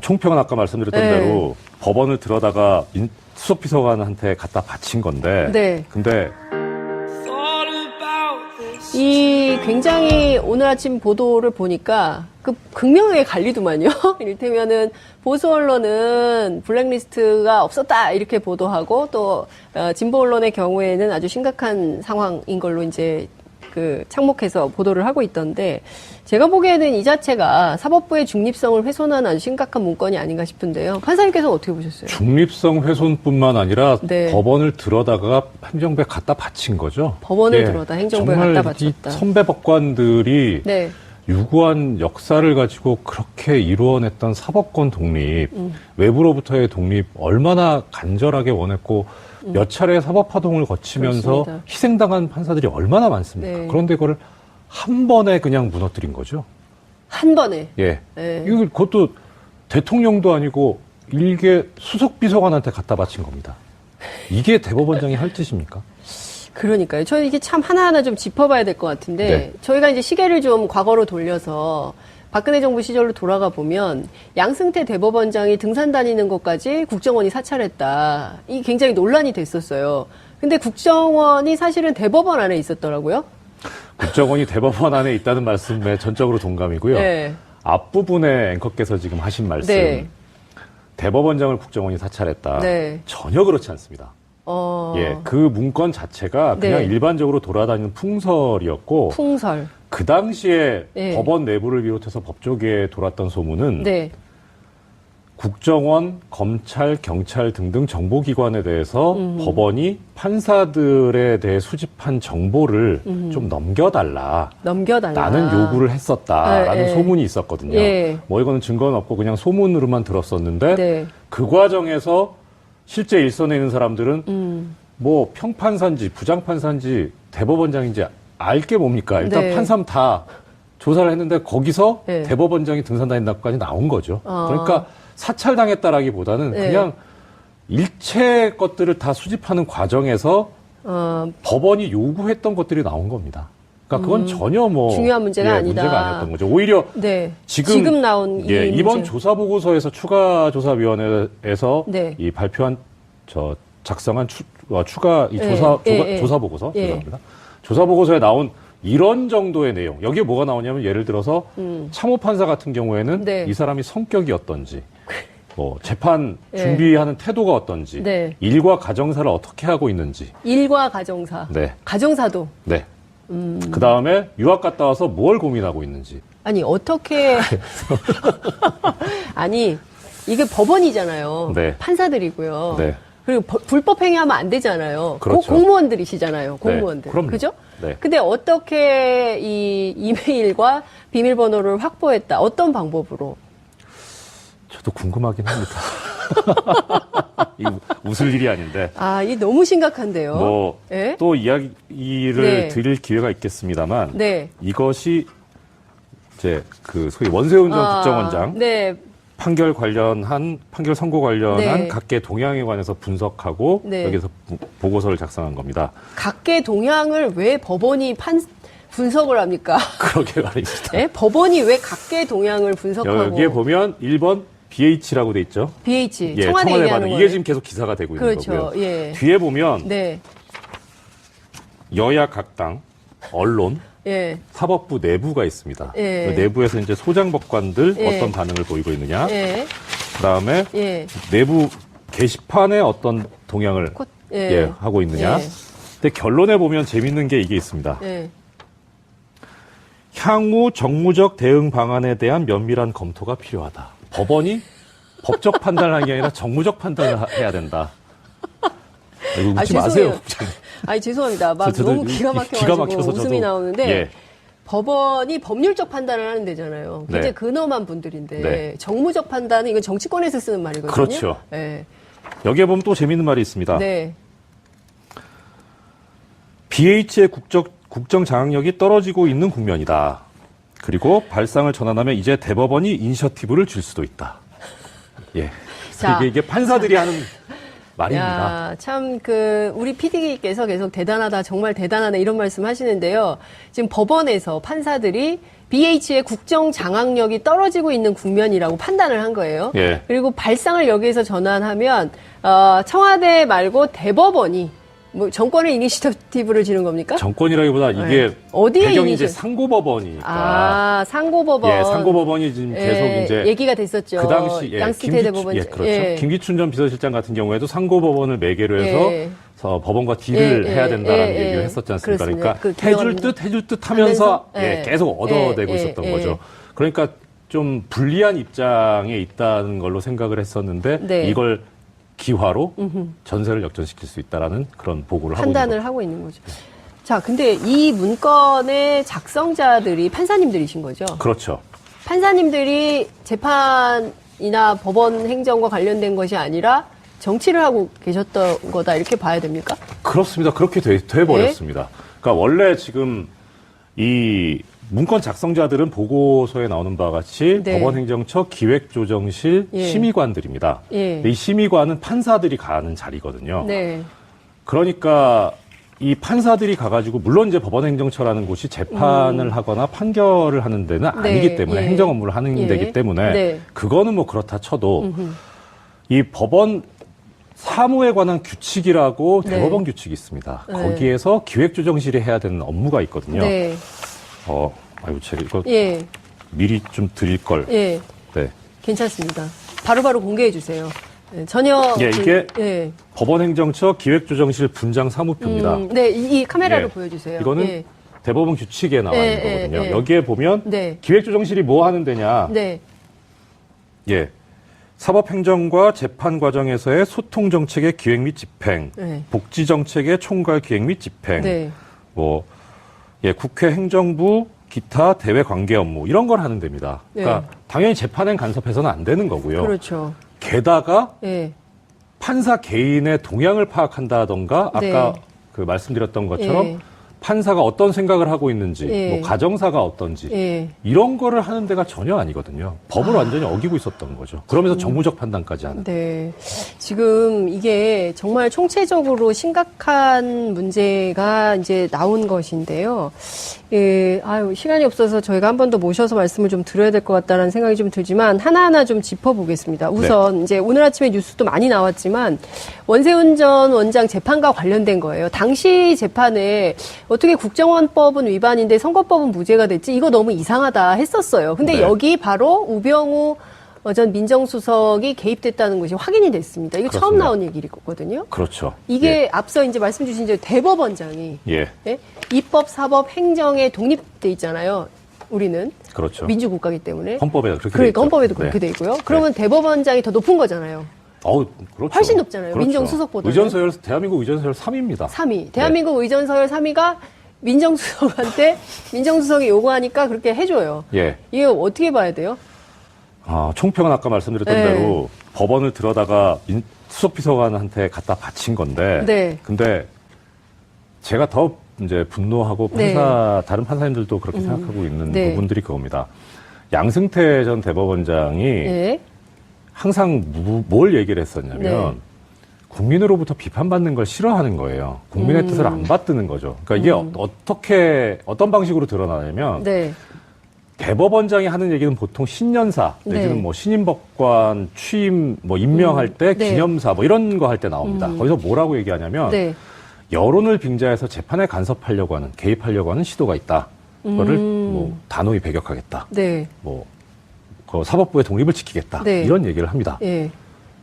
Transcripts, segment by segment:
총평은 아까 말씀드렸던 네. 대로 법원을 들어다가 수석비서관한테 갖다 바친 건데. 네. 근데 이 굉장히 오늘 아침 보도를 보니까 그 극명하게 갈리더만요. 이를테면은 보수 언론은 블랙리스트가 없었다 이렇게 보도하고 또 진보 언론의 경우에는 아주 심각한 상황인 걸로 이제 그 착목해서 보도를 하고 있던데 제가 보기에는 이 자체가 사법부의 중립성을 훼손하는 아주 심각한 문건이 아닌가 싶은데요. 판사님께서는 어떻게 보셨어요? 중립성 훼손뿐만 아니라 네. 법원을 들어다가 행정부에 갖다 바친 거죠. 법원을 들어다 행정부에 갖다 바쳤다. 정말 이 선배 법관들이 네. 유구한 역사를 가지고 그렇게 이루어냈던 사법권 독립, 외부로부터의 독립 얼마나 간절하게 원했고 몇 차례 사법파동을 거치면서 그렇습니다. 희생당한 판사들이 얼마나 많습니까? 네. 그런데 그걸 한 번에 그냥 무너뜨린 거죠. 한 번에. 예. 네. 이거 그것도 대통령도 아니고 일개 수석비서관한테 갖다 바친 겁니다. 이게 대법원장이 할 짓입니까? 그러니까요. 저는 이게 참 하나하나 좀 짚어봐야 될 것 같은데 네. 저희가 이제 시계를 좀 과거로 돌려서 박근혜 정부 시절로 돌아가 보면 양승태 대법원장이 등산 다니는 것까지 국정원이 사찰했다. 이 굉장히 논란이 됐었어요. 근데 국정원이 사실은 대법원 안에 있었더라고요. 국정원이 대법원 안에 있다는 말씀에 전적으로 동감이고요. 네. 앞부분에 앵커께서 지금 하신 말씀, 네. 대법원장을 국정원이 사찰했다. 네. 전혀 그렇지 않습니다. 예, 그 문건 자체가 그냥 네. 일반적으로 돌아다니는 풍설이었고, 풍설. 그 당시에 네. 법원 내부를 비롯해서 법조계에 돌았던 소문은 네. 국정원, 검찰, 경찰 등등 정보기관에 대해서 법원이 판사들에 대해 수집한 정보를 좀 넘겨달라. 넘겨달라. 라는 요구를 했었다라는 네, 소문이 있었거든요. 예. 뭐 이거는 증거는 없고 그냥 소문으로만 들었었는데 네. 그 과정에서 실제 일선에 있는 사람들은 뭐 평판사인지 부장판사인지 대법원장인지 알 게 뭡니까? 일단 네. 판사는 다 조사를 했는데 거기서 네. 대법원장이 등산 다닌다고까지 나온 거죠. 그러니까 사찰당했다라기보다는 네. 그냥 일체 것들을 다 수집하는 과정에서 법원이 요구했던 것들이 나온 겁니다. 그러니까 그건 전혀 뭐 중요한 문제가 아니다. 문제가 아니었던 거죠. 오히려 네. 지금 나온 이번 문제. 조사보고서에서 추가조사위원회에서 네. 이 발표한 작성한 추가 이 조사보고서 예. 죄송합니다. 조사보고서에 나온 이런 정도의 내용. 여기에 뭐가 나오냐면 예를 들어서 참호판사 같은 경우에는 네. 이 사람이 성격이 어떤지, 뭐 재판 예. 준비하는 태도가 어떤지, 네. 일과 가정사를 어떻게 하고 있는지. 일과 가정사. 네. 가정사도. 네. 그 다음에 유학 갔다 와서 뭘 고민하고 있는지. 아니, 어떻게. 아니, 이게 법원이잖아요. 네. 판사들이고요. 네. 그리고 불법 행위하면 안 되잖아요. 그렇죠. 공무원들이시잖아요. 공무원들. 네, 그럼요. 그죠? 네. 근데 어떻게 이 이메일과 비밀번호를 확보했다? 어떤 방법으로? 저도 궁금하긴 합니다. 이 웃을 일이 아닌데. 아, 이 너무 심각한데요. 뭐, 예? 또 이야기를 네. 드릴 기회가 있겠습니다만. 네. 이것이 이제 그 소위 원세훈 전 국정원장. 네. 판결 선고 관련한 네. 각계 동향에 관해서 분석하고 네. 여기서 보고서를 작성한 겁니다. 각계 동향을 왜 법원이 분석을 합니까? 그러게 말입니다. 네? 법원이 왜 각계 동향을 분석하고? 여기에 보면 1번 BH라고 돼 있죠. BH. 예, 청와대 청와대 얘기하는 반응. 거예요. 이게 지금 계속 기사가 되고 있는 그렇죠. 거고요. 예. 뒤에 보면 네. 여야 각 당, 언론, 예. 사법부 내부가 있습니다. 예. 그 내부에서 이제 소장법관들 예. 어떤 반응을 보이고 있느냐. 예. 그다음에 예. 내부 게시판에 어떤 동향을 예. 하고 있느냐. 예. 근데 결론에 보면 재밌는 게 이게 있습니다. 예. 향후 정무적 대응 방안에 대한 면밀한 검토가 필요하다. 법원이 법적 판단을 하는 게 아니라 정무적 판단을 해야 된다. 이거 웃지 마세요. 아니, 죄송합니다. 막 저도 너무 기가 막혀서 웃음이 나오는데. 예. 법원이 법률적 판단을 하는 데잖아요. 굉장히 네. 근엄한 분들인데. 네. 정무적 판단은 이건 정치권에서 쓰는 말이거든요. 그렇죠. 네. 여기에 보면 또 재밌는 말이 있습니다. 네. BH의 국정 장악력이 떨어지고 있는 국면이다. 그리고 발상을 전환하면 이제 대법원이 이니셔티브를 줄 수도 있다. 예. 자. 이게 판사들이 하는 말입니다. 야, 참, 우리 PD께서 계속 대단하다, 정말 대단하다, 이런 말씀 하시는데요. 지금 법원에서 판사들이 BH의 국정 장악력이 떨어지고 있는 국면이라고 판단을 한 거예요. 예. 그리고 발상을 여기에서 전환하면 청와대 말고 대법원이 뭐 정권의 이니시어티브를 지는 겁니까? 정권이라기보다 이게 네. 어디에 배경이 이제 이니셔- 상고법원이니까. 상고법원. 예, 상고법원이 지금 계속 이제 얘기가 됐었죠. 그 당시 양승태 대법원. 예, 그렇죠. 김기춘 전 비서실장 같은 경우에도 상고법원을 매개로 해서 예. 법원과 딜을 해야 된다라는 얘기를 했었지 않습니까? 그러니까 해줄 듯 하면서 계속 얻어내고 있었던 거죠. 그러니까 좀 불리한 입장에 있다는 걸로 생각을 했었는데 네. 이걸 기화로 전세를 역전시킬 수 있다라는 그런 보고를 하고 있는 판단을 거죠. 하고 있는 거죠. 자, 근데 이 문건의 작성자들이 판사님들이신 거죠? 그렇죠. 판사님들이 재판이나 법원 행정과 관련된 것이 아니라 정치를 하고 계셨던 거다 이렇게 봐야 됩니까? 그렇습니다. 그렇게 돼버렸습니다. 그러니까 원래 지금 이 문건 작성자들은 보고서에 나오는 바와 같이 네. 법원행정처 기획조정실 예. 심의관들입니다. 예. 근데 이 심의관은 판사들이 가는 자리거든요. 네. 그러니까 이 판사들이 가가지고 물론 이제 법원행정처라는 곳이 재판을 하거나 판결을 하는 데는 아니기 때문에 예. 행정 업무를 하는 예. 데기 때문에 네. 그거는 뭐 그렇다 쳐도 이 법원 사무에 관한 규칙이라고 네. 대법원 규칙이 있습니다. 네. 거기에서 기획조정실이 해야 되는 업무가 있거든요. 네. 아이고, 제가 이거 예. 미리 좀 드릴 걸. 예. 네. 괜찮습니다. 바로바로 공개해 주세요. 예, 전혀. 예, 이게 예. 법원행정처 기획조정실 분장 사무표입니다. 네, 이 카메라로 예. 보여주세요. 이거는 예. 대법원 규칙에 나와 있는 예, 거거든요. 예. 여기에 보면 네. 기획조정실이 뭐 하는 데냐. 네. 예. 사법행정과 재판 과정에서의 소통 정책의 기획 및 집행, 네. 복지 정책의 총괄 기획 및 집행, 네. 국회 행정부 기타 대외 관계 업무 이런 걸 하는 데입니다. 그러니까 당연히 재판엔 간섭해서는 안 되는 거고요. 그렇죠. 게다가 예. 판사 개인의 동향을 파악한다던가 아까 네. 그 말씀드렸던 것처럼 예. 판사가 어떤 생각을 하고 있는지, 예. 뭐 가정사가 어떤지 예. 이런 거를 하는 데가 전혀 아니거든요. 법을 완전히 어기고 있었던 거죠. 그러면서 정무적 판단까지 하는. 네. 지금 이게 정말 총체적으로 심각한 문제가 이제 나온 것인데요. 예, 시간이 없어서 저희가 한 번 더 모셔서 말씀을 좀 드려야 될 것 같다는 생각이 좀 들지만 하나하나 좀 짚어보겠습니다. 우선 이제 오늘 아침에 뉴스도 많이 나왔지만 원세훈 전 원장 재판과 관련된 거예요. 당시 재판에 어떻게 국정원법은 위반인데 선거법은 무죄가 됐지? 이거 너무 이상하다 했었어요. 근데 네. 여기 바로 우병우 전 민정수석이 개입됐다는 것이 확인이 됐습니다. 이거 처음 그렇습니다. 나온 얘기거든요. 그렇죠. 이게 앞서 이제 말씀 주신 이제 대법원장이 예. 예? 입법, 사법, 행정에 독립돼 있잖아요. 우리는 그렇죠. 민주국가이기 때문에. 헌법에 그렇게 돼 그러니까 있죠. 헌법에도 그렇게 네. 돼 있고요. 그러면 대법원장이 더 높은 거잖아요. 그렇죠. 훨씬 높잖아요. 그렇죠. 민정수석보다는. 의전서열 대한민국 의전서열 3위입니다. 3위. 대한민국 의전서열 3위가 민정수석한테 민정수석이 요구하니까 그렇게 해줘요. 예. 이게 어떻게 봐야 돼요? 총평은 아까 말씀드렸던 네. 대로 법원을 들여다가 수석비서관한테 갖다 바친 건데. 네. 근데 제가 더 이제 분노하고 다른 판사님들도 그렇게 생각하고 있는 네. 부분들이 그겁니다. 양승태 전 대법원장이 예. 항상 뭘 얘기를 했었냐면 네. 국민으로부터 비판받는 걸 싫어하는 거예요. 국민의 뜻을 안 받드는 거죠. 그러니까 이게 어떤 방식으로 드러나냐면 네. 대법원장이 하는 얘기는 보통 신년사 내지는 네. 뭐 신임법관 취임 임명할 때 네. 기념사 이런 거 할 때 나옵니다. 거기서 뭐라고 얘기하냐면 네. 여론을 빙자해서 재판에 간섭하려고 하는 개입하려고 하는 시도가 있다. 그거를 단호히 배격하겠다. 네. 그 사법부의 독립을 지키겠다. 네. 이런 얘기를 합니다. 예.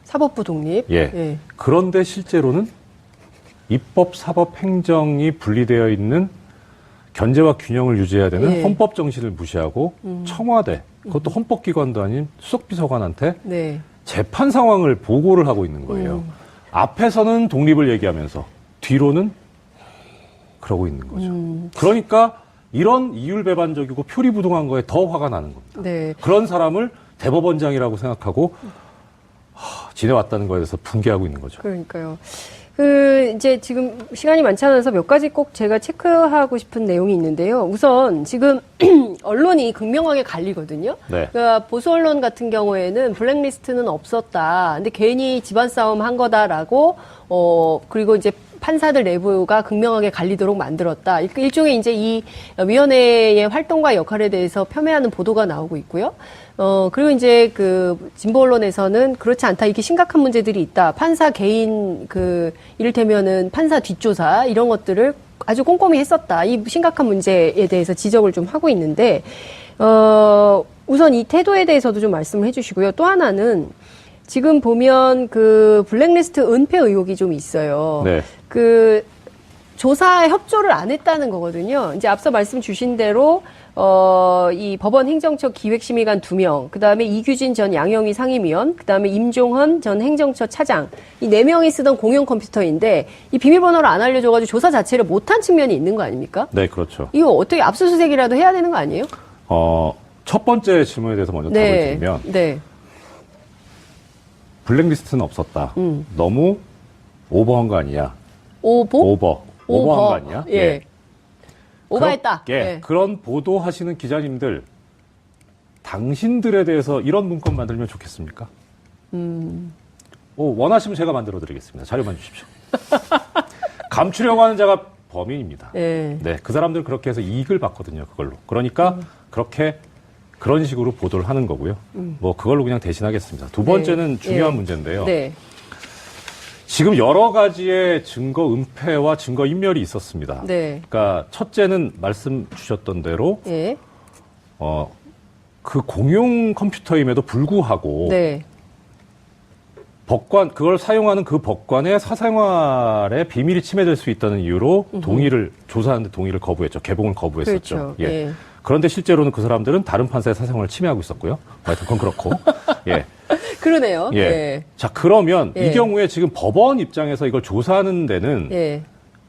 사법부 독립. 예. 그런데 실제로는 입법, 사법, 행정이 분리되어 있는 견제와 균형을 유지해야 되는 예. 헌법 정신을 무시하고 청와대, 그것도 헌법기관도 아닌 수석비서관한테 네. 재판 상황을 보고를 하고 있는 거예요. 앞에서는 독립을 얘기하면서 뒤로는 그러고 있는 거죠. 그러니까 이런 이율배반적이고 표리부동한 거에 더 화가 나는 겁니다. 네. 그런 사람을 대법원장이라고 생각하고 지내왔다는 거에 대해서 분개하고 있는 거죠. 그러니까요. 이제 지금 시간이 많지 않아서 몇 가지 꼭 제가 체크하고 싶은 내용이 있는데요. 우선 지금 언론이 극명하게 갈리거든요. 네. 그러니까 보수 언론 같은 경우에는 블랙리스트는 없었다. 근데 괜히 집안 싸움 한 거다라고, 그리고 이제 판사들 내부가 극명하게 갈리도록 만들었다. 일종의 이제 이 위원회의 활동과 역할에 대해서 폄훼하는 보도가 나오고 있고요. 그리고 이제 그 진보 언론에서는 그렇지 않다. 이게 심각한 문제들이 있다. 판사 개인 이를테면은 판사 뒷조사 이런 것들을 아주 꼼꼼히 했었다. 이 심각한 문제에 대해서 지적을 좀 하고 있는데, 우선 이 태도에 대해서도 좀 말씀을 해주시고요. 또 하나는 지금 보면 그 블랙리스트 은폐 의혹이 좀 있어요. 네. 그 조사에 협조를 안 했다는 거거든요. 이제 앞서 말씀 주신 대로 이 법원 행정처 기획심의관 2명, 그 다음에 이규진 전 양형위 상임위원, 그 다음에 임종헌 전 행정처 차장, 이 4명이 쓰던 공용 컴퓨터인데 이 비밀번호를 안 알려줘가지고 조사 자체를 못한 측면이 있는 거 아닙니까? 네, 그렇죠. 이거 어떻게 압수수색이라도 해야 되는 거 아니에요? 첫 번째 질문에 대해서 먼저 답을 드리면 네. 블랙리스트는 없었다. 너무 오버한 거 아니냐? 오버한 거 아니냐? 예. 오버했다. 예. 그런 보도하시는 기자님들, 당신들에 대해서 이런 문건 만들면 좋겠습니까? 원하시면 제가 만들어 드리겠습니다. 자료만 주십시오. 감추려고 하는 자가 범인입니다. 예. 네, 그 사람들은 그렇게 해서 이익을 받거든요, 그걸로. 그러니까 그런 식으로 보도를 하는 거고요. 뭐 그걸로 그냥 대신하겠습니다. 두 번째는 중요한 문제인데요. 네. 지금 여러 가지의 증거 은폐와 증거 인멸이 있었습니다. 네. 그러니까 첫째는 말씀 주셨던 대로 예. 그 공용 컴퓨터임에도 불구하고 네. 법관 그걸 사용하는 그 법관의 사생활에 비밀이 침해될 수 있다는 이유로 조사하는데 동의를 거부했죠. 개봉을 거부했었죠. 그렇죠. 예. 예. 그런데 실제로는 그 사람들은 다른 판사의 사생활을 침해하고 있었고요. 하여튼 그건 그렇고. 예. 그러네요. 예. 예. 자, 그러면 예. 이 경우에 지금 법원 입장에서 이걸 조사하는 데는 예.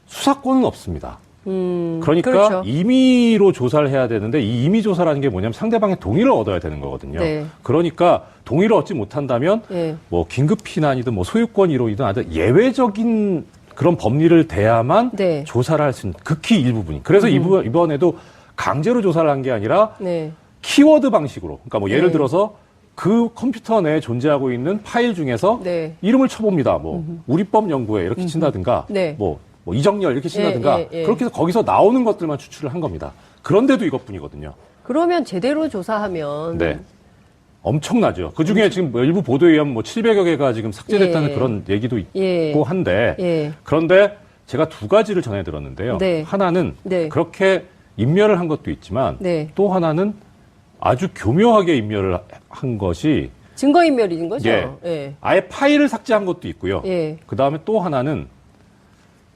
수사권은 없습니다. 그러니까 그렇죠. 임의로 조사를 해야 되는데 이 임의 조사라는 게 뭐냐면 상대방의 동의를 얻어야 되는 거거든요. 네. 그러니까 동의를 얻지 못한다면 예. 뭐 긴급 피난이든 뭐 소유권 이로이든 아주 예외적인 그런 법리를 대야만 네. 조사를 할 수 있는 극히 일부분이. 그래서 이번에도 강제로 조사를 한 게 아니라 네. 키워드 방식으로. 그러니까 뭐 예를 네. 들어서 그 컴퓨터 내에 존재하고 있는 파일 중에서 네. 이름을 쳐봅니다. 뭐 우리법 연구회 이렇게 친다든가 네. 뭐 이정열 이렇게 친다든가 예. 그렇게 해서 거기서 나오는 것들만 추출을 한 겁니다. 그런데도 이것뿐이거든요. 그러면 제대로 조사하면 네. 엄청나죠. 그 중에 지금 일부 보도에 의하면 뭐 700여 개가 지금 삭제됐다는 예. 그런 얘기도 있고 예. 한데 예. 그런데 제가 두 가지를 전해 들었는데요. 네. 하나는 네. 그렇게 인멸을 한 것도 있지만 네. 또 하나는 아주 교묘하게 인멸을 한 것이 증거인멸인 거죠. 예. 예. 아예 파일을 삭제한 것도 있고요. 예. 그 다음에 또 하나는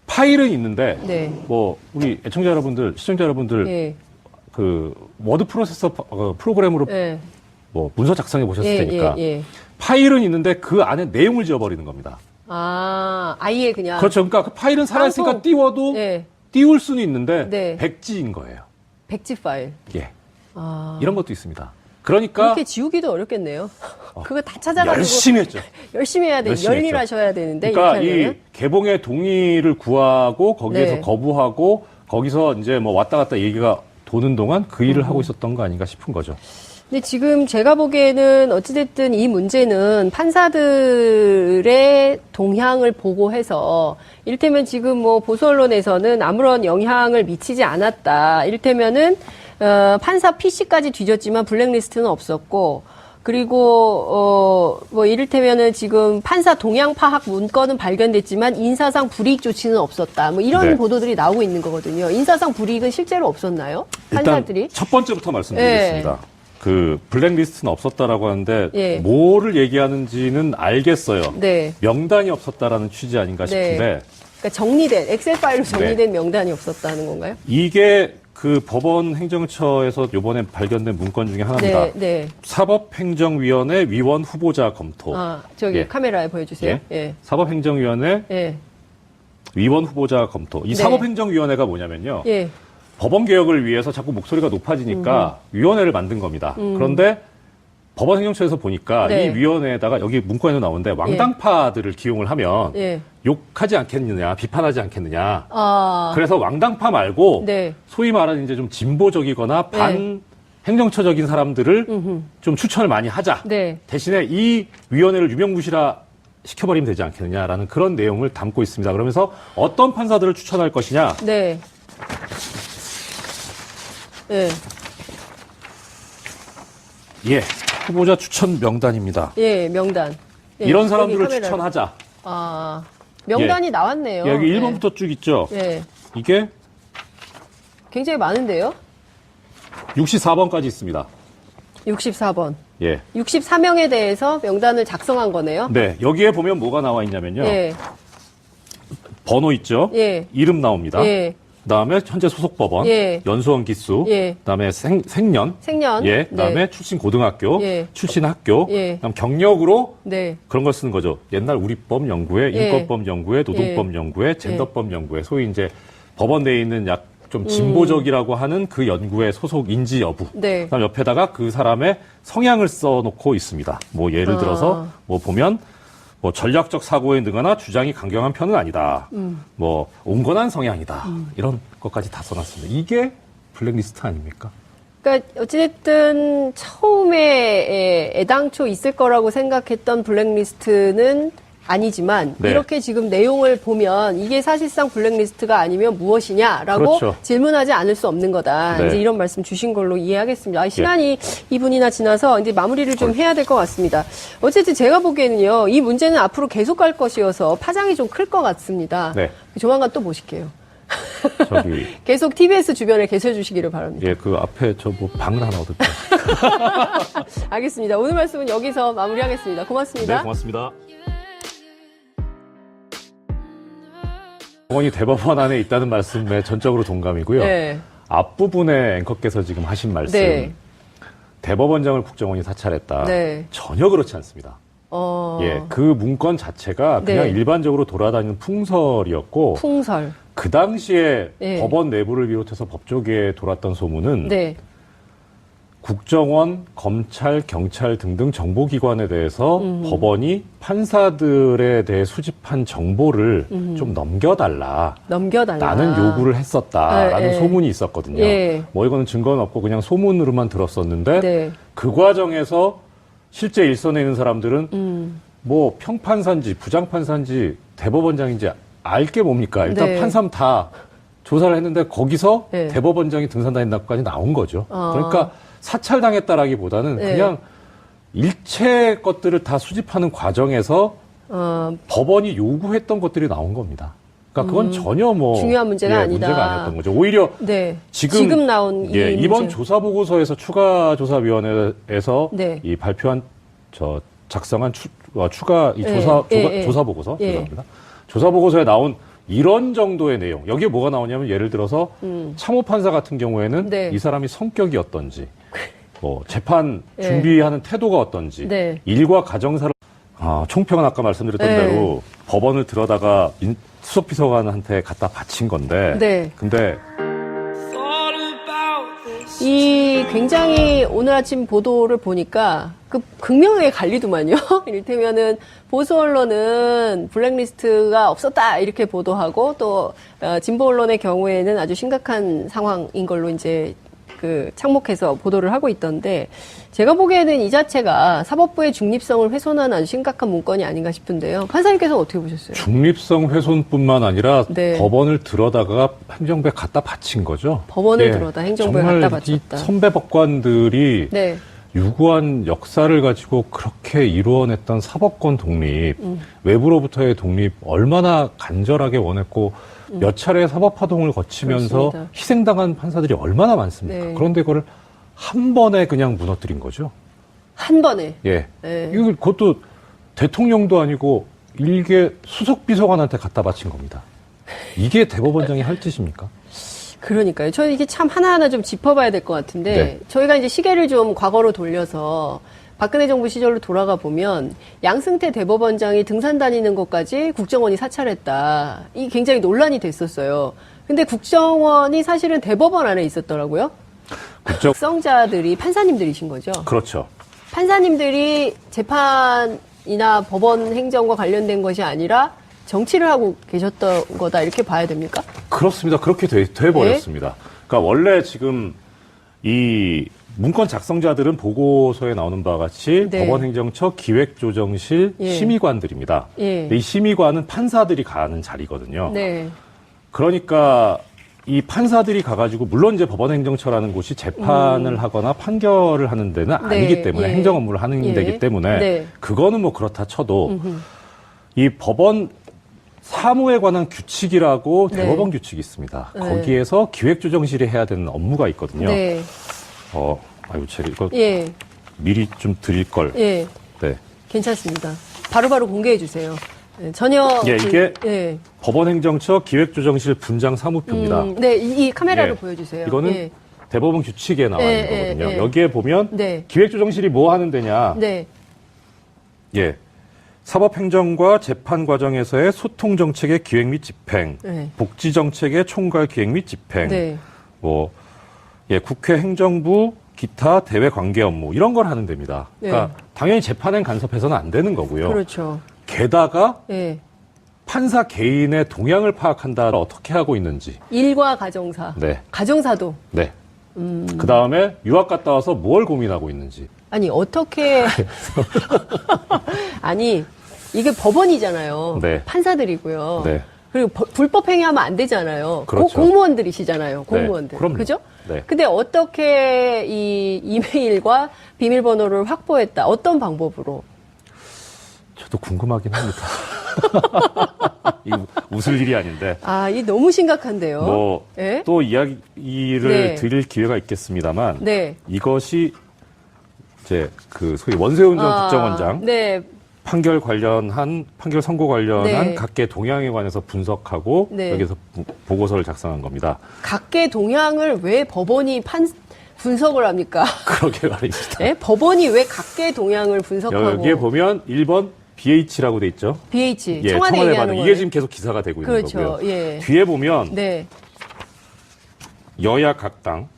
파일은 있는데 네. 뭐 우리 애청자 여러분들, 시청자 여러분들 예. 그 워드 프로세서 프로그램으로 예. 뭐 문서 작성해 보셨을 테니까 예. 파일은 있는데 그 안에 내용을 지워버리는 겁니다. 아예 그냥. 그렇죠. 그러니까 그 파일은 살아있으니까 방송. 띄워도 예. 띄울 수는 있는데 네. 백지인 거예요. 백지 파일. 예. 아. 이런 것도 있습니다. 그러니까 그렇게 지우기도 어렵겠네요. 그거 다 찾아가지고 열심히 했죠. 열심히 해야 돼. 열심히 열일하셔야 되는데. 그러니까 이렇게 이 하면은. 개봉의 동의를 구하고 거기에서 네. 거부하고 거기서 이제 뭐 왔다 갔다 얘기가 도는 동안 그 일을 하고 있었던 거 아닌가 싶은 거죠. 근데 지금 제가 보기에는 어찌됐든 이 문제는 판사들의 동향을 보고해서 이를테면 지금 뭐 보수 언론에서는 아무런 영향을 미치지 않았다. 이를테면은 판사 PC까지 뒤졌지만 블랙리스트는 없었고 그리고 뭐 이를테면은 지금 판사 동향 파악 문건은 발견됐지만 인사상 불이익 조치는 없었다. 뭐 이런 네. 보도들이 나오고 있는 거거든요. 인사상 불이익은 실제로 없었나요? 판사들이? 일단 첫 번째부터 말씀드리겠습니다. 그 블랙리스트는 없었다라고 하는데 예. 뭐를 얘기하는지는 알겠어요. 네. 명단이 없었다라는 취지 아닌가 싶은데 그러니까 정리된 엑셀 파일로 정리된 명단이 없었다는 건가요? 이게 그 법원 행정처에서 요번에 발견된 문건 중에 하나입니다. 네, 네. 사법행정위원회 위원 후보자 검토. 아, 저기 예. 카메라에 보여주세요. 예. 사법행정위원회 예. 위원 후보자 검토. 이 네. 사법행정위원회가 뭐냐면요. 예. 법원 개혁을 위해서 자꾸 목소리가 높아지니까 위원회를 만든 겁니다. 그런데 법원 행정처에서 보니까 네. 이 위원회에다가 여기 문건에도 나오는데 왕당파들을 기용을 하면 예. 욕하지 않겠느냐, 비판하지 않겠느냐. 아. 그래서 왕당파 말고 네. 소위 말하는 이제 좀 진보적이거나 반 행정처적인 사람들을 좀 추천을 많이 하자. 네. 대신에 이 위원회를 유명무실하 시켜버리면 되지 않겠느냐라는 그런 내용을 담고 있습니다. 그러면서 어떤 판사들을 추천할 것이냐? 네. 네. 예, 후보자 추천 명단입니다. 예, 명단. 예, 이런 여기 사람들을 카메라로. 추천하자. 아, 명단이 나왔네요. 여기 1번부터 쭉 있죠? 예. 이게 굉장히 많은데요? 64번까지 있습니다. 64번. 예. 64명에 대해서 명단을 작성한 거네요? 네, 여기에 보면 뭐가 나와 있냐면요. 예. 번호 있죠? 예. 이름 나옵니다. 예. 그다음에 현재 소속 법원, 예. 연수원 기수, 예. 그다음에 생년, 생년. 예, 그다음에 네. 출신 고등학교, 예. 출신 학교, 예. 그다음 경력으로 네. 그런 걸 쓰는 거죠. 옛날 우리법 연구회, 예. 인권법 연구회, 노동법 연구회, 젠더법 연구회, 소위 이제 법원 내에 있는 약 좀 진보적이라고 하는 그 연구회 소속 인지 여부. 네. 그다음 옆에다가 그 사람의 성향을 써놓고 있습니다. 뭐 예를 들어서 뭐 보면 뭐 전략적 사고에 능하나 주장이 강경한 편은 아니다. 뭐 온건한 성향이다. 이런 것까지 다 써놨습니다. 이게 블랙리스트 아닙니까? 그러니까 어찌됐든 처음에 애당초 있을 거라고 생각했던 블랙리스트는 아니지만 네. 이렇게 지금 내용을 보면 이게 사실상 블랙리스트가 아니면 무엇이냐라고 그렇죠. 질문하지 않을 수 없는 거다. 네. 이제 이런 말씀 주신 걸로 이해하겠습니다. 아, 시간이 2분이나 지나서 이제 마무리를 좀 해야 될 것 같습니다. 어쨌든 제가 보기에는요, 이 문제는 앞으로 계속 갈 것이어서 파장이 좀 클 것 같습니다. 네. 조만간 또 보실게요. 저기 계속 TBS 주변에 계셔 주시기를 바랍니다. 예, 그 앞에 저 뭐 방을 하나 얻을게요. 알겠습니다. 오늘 말씀은 여기서 마무리하겠습니다. 고맙습니다. 네, 고맙습니다. 법원이 대법원 안에 있다는 말씀에 전적으로 동감이고요. 네. 앞부분에 앵커께서 지금 하신 말씀, 네. 대법원장을 국정원이 사찰했다. 네. 전혀 그렇지 않습니다. 예, 그 문건 자체가 그냥 네. 일반적으로 돌아다니는 풍설이었고, 풍설. 그 당시에 네. 법원 내부를 비롯해서 법조계에 돌았던 소문은 네. 국정원, 검찰, 경찰 등등 정보기관에 대해서 법원이 판사들에 대해 수집한 정보를 좀 넘겨달라. 넘겨달라. 라는 요구를 했었다라는 네, 소문이 있었거든요. 예. 뭐 이거는 증거는 없고 그냥 소문으로만 들었었는데 네. 그 과정에서 실제 일선에 있는 사람들은 뭐 평판사인지 부장판사인지 대법원장인지 알 게 뭡니까? 일단 네. 판사는 다 조사를 했는데 거기서 네. 대법원장이 등산다닌다까지 나온 거죠. 아. 그러니까 사찰당했다라기보다는 네. 그냥 일체 것들을 다 수집하는 과정에서 법원이 요구했던 것들이 나온 겁니다. 그러니까 그건 전혀 뭐 중요한 문제가 아니다. 문제가 아니었던 거죠. 오히려 네. 지금 나온 이 이번 문제. 조사 보고서에서 추가조사위원회에서 네. 이 발표한 작성한 추가 이 예, 조사 보고서 예. 죄송합니다. 조사 보고서에 나온 이런 정도의 내용 여기에 뭐가 나오냐면 예를 들어서 참호 판사 같은 경우에는 네. 이 사람이 성격이 어떤지 뭐 재판 예. 준비하는 태도가 어떤지 네. 일과 가정사를 총평은 아까 말씀드렸던 네. 대로 법원을 들여다가 수석비서관한테 갖다 바친 건데 네. 근데 이 굉장히 오늘 아침 보도를 보니까 그 극명하게 갈리더만요. 이를테면은 보수 언론은 블랙리스트가 없었다 이렇게 보도하고 또 진보 언론의 경우에는 아주 심각한 상황인 걸로 이제 그 착목해서 보도를 하고 있던데 제가 보기에는 이 자체가 사법부의 중립성을 훼손하는 아주 심각한 문건이 아닌가 싶은데요. 판사님께서는 어떻게 보셨어요? 중립성 훼손뿐만 아니라 네. 법원을 들여다가 행정부에 갖다 바친 거죠. 법원을 들여다 행정부에 정말 갖다 바쳤다. 이 선배 법관들이 네. 유구한 역사를 가지고 그렇게 이루어냈던 사법권 독립, 외부로부터의 독립 얼마나 간절하게 원했고 몇 차례 사법파동을 거치면서 그렇습니다. 희생당한 판사들이 얼마나 많습니까? 네. 그런데 그걸 한 번에 그냥 무너뜨린 거죠. 한 번에. 예. 네. 이거 그것도 대통령도 아니고 일개 수석비서관한테 갖다 바친 겁니다. 이게 대법원장이 할 짓입니까? 그러니까요. 저는 이게 참 하나하나 좀 짚어봐야 될 것 같은데, 네. 저희가 이제 시계를 좀 과거로 돌려서 박근혜 정부 시절로 돌아가 보면 양승태 대법원장이 등산 다니는 것까지 국정원이 사찰했다. 이게 굉장히 논란이 됐었어요. 근데 국정원이 사실은 대법원 안에 있었더라고요. 특성자들이 판사님들이신 거죠. 그렇죠. 판사님들이 재판이나 법원 행정과 관련된 것이 아니라 정치를 하고 계셨던 거다 이렇게 봐야 됩니까? 그렇습니다. 그렇게 돼버렸습니다. 그러니까 원래 지금 이 문건 작성자들은 보고서에 나오는 바와 같이 네. 법원행정처 기획조정실 예. 심의관들입니다. 예. 근데 이 심의관은 판사들이 가는 자리거든요. 네. 그러니까 이 판사들이 가가지고 물론 이제 법원행정처라는 곳이 재판을 하거나 판결을 하는 데는 네. 아니기 때문에 예. 행정 업무를 하는 예. 데기 때문에 네. 그거는 뭐 그렇다 쳐도 이 법원 사무에 관한 규칙이라고 네. 대법원 규칙이 있습니다. 네. 거기에서 기획조정실이 해야 되는 업무가 있거든요. 네. 아이고 제가 이거 예. 미리 좀 드릴 걸. 예. 네. 괜찮습니다. 바로바로 공개해 주세요. 네, 전혀. 예, 이게 예. 법원행정처 기획조정실 분장 사무표입니다. 네, 이 카메라로 예. 보여주세요. 이거는 예. 대법원 규칙에 나와 있는 예, 거거든요. 예. 여기에 보면 네. 기획조정실이 뭐 하는 데냐? 네. 예. 사법행정과 재판 과정에서의 소통 정책의 기획 및 집행, 네. 복지 정책의 총괄 기획 및 집행, 네. 국회 행정부 기타 대외 관계 업무 이런 걸 하는 데입니다. 네. 그러니까 당연히 재판엔 간섭해서는 안 되는 거고요. 그렇죠. 게다가 예. 판사 개인의 동향을 파악한다 어떻게 하고 있는지. 일과 가정사. 네. 가정사도. 네. 그 다음에 유학 갔다 와서 뭘 고민하고 있는지. 아니, 어떻게. 아니, 이게 법원이잖아요. 네. 판사들이고요. 네. 그리고 불법 행위하면 안 되잖아요. 그렇죠. 공무원들이시잖아요. 공무원들. 그럼요. 그죠? 네. 근데 어떻게 이 이메일과 비밀번호를 확보했다? 어떤 방법으로? 저도 궁금하긴 합니다. 이거 웃을 일이 아닌데. 아, 이 너무 심각한데요. 예? 또 이야기를 네. 드릴 기회가 있겠습니다만. 네. 이것이 이제 그 소위 원세훈 전 국정원장 네. 판결 선고 관련한 네. 각계 동향에 관해서 분석하고 네. 여기서 보고서를 작성한 겁니다. 각계 동향을 왜 법원이 분석을 합니까? 그러게 말입니다. 네? 법원이 왜 각계 동향을 분석하고 여기에 보면 1번 BH라고 돼 있죠. BH 예, 청와대 청와대 얘기하는 반응. 거예요. 이게 지금 계속 기사가 되고 있는 그렇죠. 거고요. 예. 뒤에 보면 네. 여야 각 당,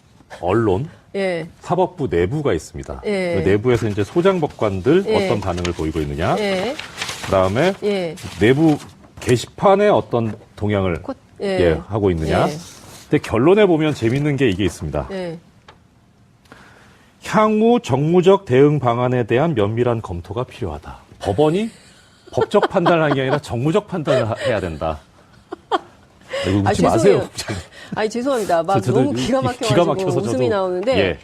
언론, 예. 사법부 내부가 있습니다. 예. 그 내부에서 이제 소장법관들 예. 어떤 반응을 보이고 있느냐. 예. 그다음에 예. 내부 게시판에 어떤 동향을 예. 하고 있느냐. 예. 근데 결론에 보면 재밌는 게 이게 있습니다. 예. 향후 정무적 대응 방안에 대한 면밀한 검토가 필요하다. 법원이 법적 판단을 하는 게 아니라 정무적 판단을 해야 된다. 이거 웃지 죄송해요. 마세요. 아니 죄송합니다. 막 저도 너무 기가 막혀가지고 웃음이 나오는데 예.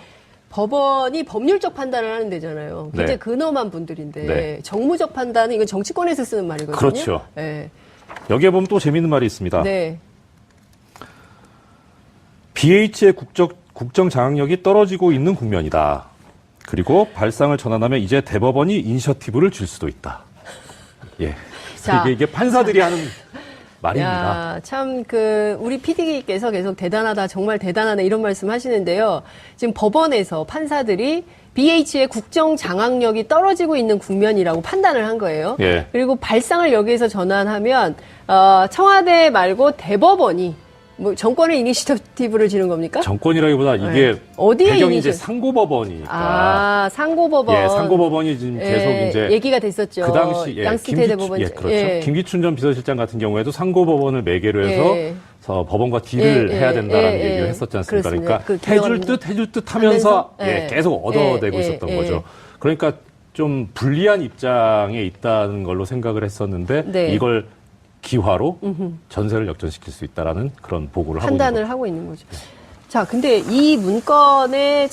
법원이 법률적 판단을 하는 데잖아요. 굉장히 네. 근엄한 분들인데 네. 정무적 판단은 이건 정치권에서 쓰는 말이거든요. 그렇죠. 네. 여기에 보면 또 재밌는 말이 있습니다. 네. BH의 국정 장악력이 떨어지고 있는 국면이다. 그리고 발상을 전환하면 이제 대법원이 이니셔티브를 줄 수도 있다. 예. 자, 이게 판사들이 하는 말입니다. 야, 참, 우리 PD께서 계속 대단하다, 정말 대단하네, 이런 말씀 하시는데요. 지금 법원에서 판사들이 BH의 국정 장악력이 떨어지고 있는 국면이라고 판단을 한 거예요. 예. 그리고 발상을 여기에서 전환하면, 청와대 말고 대법원이, 뭐, 정권의 이니시티브를 지는 겁니까? 정권이라기보다 이게 어디에 배경이 이제 이니셔- 상고법원이니까. 아, 상고법원. 예, 상고법원이 지금 계속 이제 얘기가 됐었죠. 그 당시 양승태 대법원. 예, 그렇죠. 김기춘 전 비서실장 같은 경우에도 상고법원을 매개로 해서 예. 법원과 딜을 예, 해야 된다라는 예, 얘기를 예. 했었지 않습니까? 그렇습니다. 그러니까 그 해줄 듯 하면서 하면서? 계속 얻어내고 있었던 거죠. 그러니까 좀 불리한 입장에 있다는 걸로 생각을 했었는데 네. 이걸 기화로 전세를 역전시킬 수 있다라는 그런 보고를 하고 있는 판단을 하고 있는 거죠. 자, 근데 이 문건의